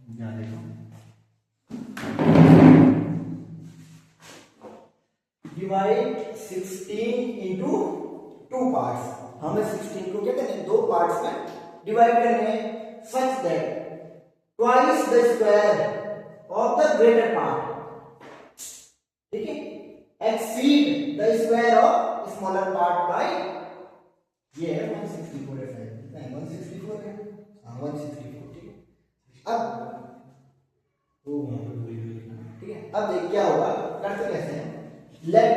यहाँ देखो, divide 16 into 2 parts. हमें 16 को क्या करना है, 2 पार्ट्स में डिवाइड करने हैं, such that twice the square of the greater part, ठीक है, exceed the square of smaller part by, ये है 164 है, कितना है 164 है, हाँ 164, ठीक है। अब वो ठीक है, अब देख क्या होगा, करते कैसे हैं, लेट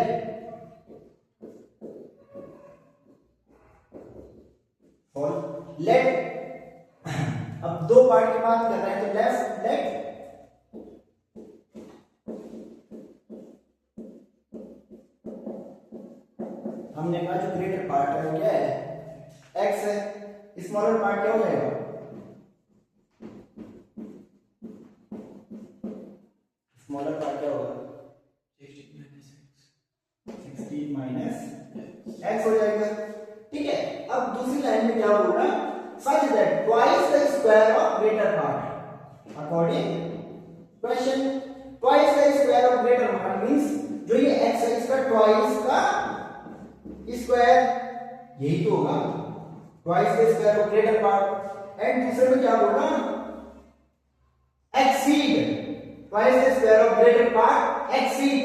और लेट, अब 2 पार्ट की बात कर रहे हैं तो लेट हमने कहा जो ग्रेटर पार्ट है वो क्या है, x है, स्मॉलर पार्ट क्या हो जाएगा, स्मॉलर पार्ट क्या होगा, 16 माइनस x हो जाएगा, ठीक है। अब दूसरी लाइन में क्या बोल रहा है, such that twice the square of greater part, according question twice the square of greater part means जो ये x है इसका ट्वाइस का स्क्वायर, यही तो होगा, twice the square of greater part. And दूसरे में क्या बोल रहा, exceed twice the square of greater part, exceed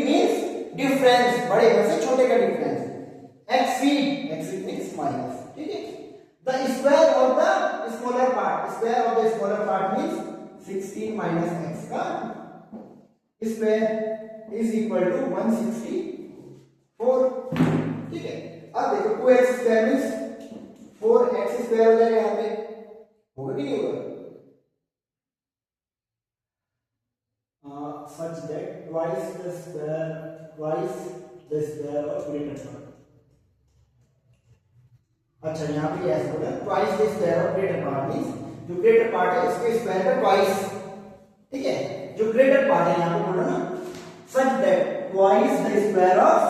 means difference, बड़े में से छोटे का डिफरेंस, एक्सीड मींस माइनस, ठीक है। The square of the smaller part, square of the smaller part means 16 minus x का स्क्वायर इज इक्वल टू 164, ठीक है। अब देखो 2x square means 4x square हो जाएगा, यहाँ पे होगा कि नहीं होगा, such that twice the square of greater part, अच्छा यहाँ पे ऐसा होगा, twice the square of greater part means जो ग्रेटर पार्ट है इसके स्क्वायर का ट्वाइस, ठीक है, जो ग्रेटर पार्ट है यहाँ पे बोला ना, such that twice the square of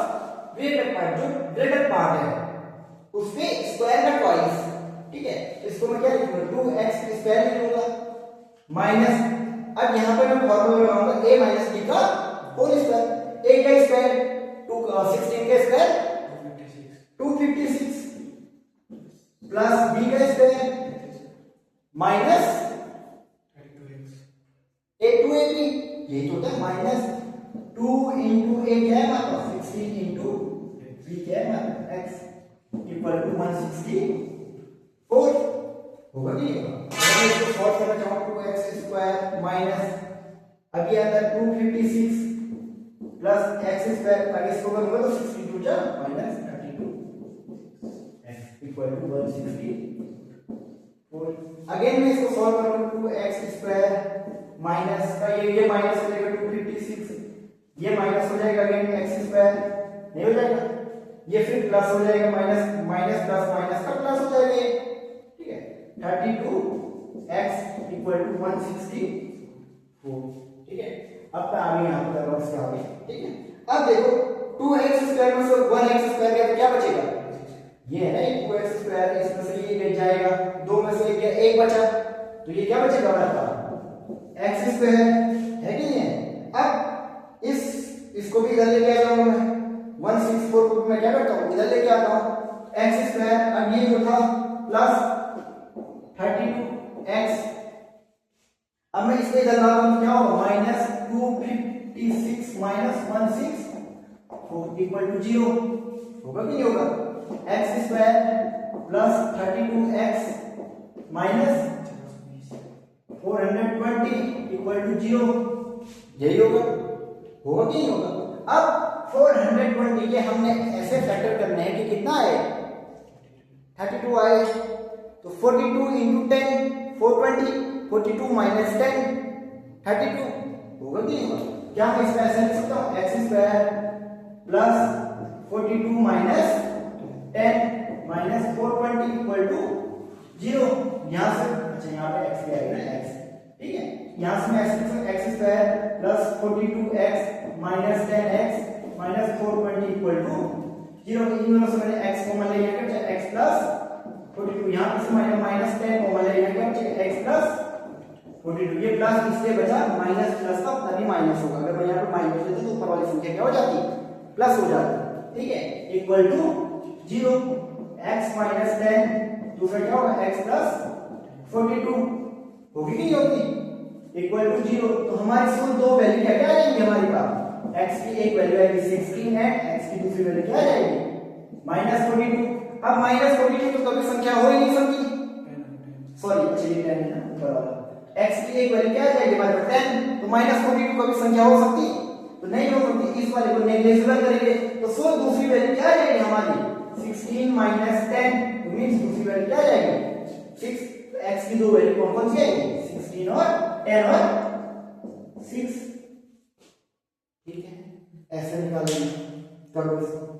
greater part, जो ग्रेटर पार्ट है उसके स्क्वायर का ट्वाइस, ठीक है। इसको मैं क्या लिखूंगा, 2x स्क्वायर लिखूंगा माइनस, अब यहाँ पे मैं फॉर्मूला लगाऊंगा a माइनस b का होल स्क्वायर, a का स्क्वायर 16 का स्क्वायर 256 प्लस b का स्क्वायर माइनस a2ab, यही तो होता है, माइनस 2 इंटू a क्या है हमारा 16 इंटू b क्या है हमारा x इक्वल टू 164, होगा नहीं होगा, अगर इसको सॉल्व करना चाहो 2x स्क्वायर माइनस अभी अंदर 256 प्लस x स्क्वायर, अगर इसको करूंगा तो 62 जा minus 32 x equal to 164, again मैं इसको सॉल्व करूंगा 2x स्क्वायर माइनस का ये माइनस हो जाएगा 256, ये माइनस हो जाएगा अगेन x स्क्वायर नहीं हो जाएगा, ये फिर प्लस हो जाएगा, माइनस माइनस प्लस माइनस का प्लस हो जाएगा, ठीक है, 32x इक्वल टू 164, ठीक है। अब मैं आगे यहाँ पे कर रहा हूँ इसके आगे, ठीक है। अब देखो 2x स्क्वायर में से 1x स्क्वायर गया तो क्या बचेगा, ये है ना 2x स्क्वायर, इसमें से ये कट जाएगा, 2 में से गया 1 बचा, तो ये क्या बचेगा हमारा x स्क्वायर, है कि नहीं है। अब इसको भी इधर लेके आ जाऊंगा मैं, 164 को मैं क्या करता हूँ इधर लेके आता हूँ x स्क्वायर, अब ये जो था प्लस 32x, अब मैं इसके इधर लाता हूं क्या होगा, माइनस 256 माइनस 164 इक्वल टू 0, होगा कि नहीं होगा, x square plus 32x minus 420 equal to 0, यही होगा, होगा कि नहीं होगा। अब 420 के हमने ऐसे फैक्टर करने हैं कि कितना आए, 32 आए, तो 42 इंटू 10 420, 42 माइनस 10 32, होगा कि नहीं होगा, क्या मैं इसका ऐसे लिख सकता हूँ x square plus 42 minus 10 minus 420 equal to 0, यहाँ से अच्छा यहाँ पे x आएगा ना x, ठीक है, यहाँ से मैं x square plus 42x minus 10x minus 420 equal to 0, इन दोनों से मैंने x कॉमन ले लिया क्या, x प्लस 42, यहाँ पे से माइनस 10 कॉमन ले लिया क्या, x प्लस 42 ये प्लस इसलिए बचा, माइनस प्लस का तभी माइनस होगा, अगर मैं यहाँ पे माइनस लेते तो ऊपर वाली संख्या क्या हो जाती, प्लस हो जाती, ठीक है, इक्वल टू 0, x माइनस 10 दूसरा क्या होगा x प्लस 42 होगी नहीं होगी, इक्वल टू 0। तो हमारी कुल दो वैल्यू क्या क्या आ जाएंगी हमारे पास, x की एक वैल्यू आएगी 16 है, x की दूसरी वैल्यू क्या आ जाएगी -42। अब -42 तो कभी संख्या हो ही नहीं सकती, सॉरी चलिए 10 है ना ऊपर वाला, x की एक वैल्यू क्या आ जाएगी हमारे पास 10, तो -42 कभी संख्या हो सकती, तो नहीं हो सकती, इस वाले को नेग्लिजिबल करेंगे तो सो दूसरी वैल्यू क्या आ जाएगी हमारी 16 माइनस 10, तो मींस दूसरी वैल्यू क्या आ जाएगी 6, तो x की दो वैल्यू कौन कौन सी आएगी 16 और 10 और 6, ठीक है, ऐसे निकालेंगे, करो इसको।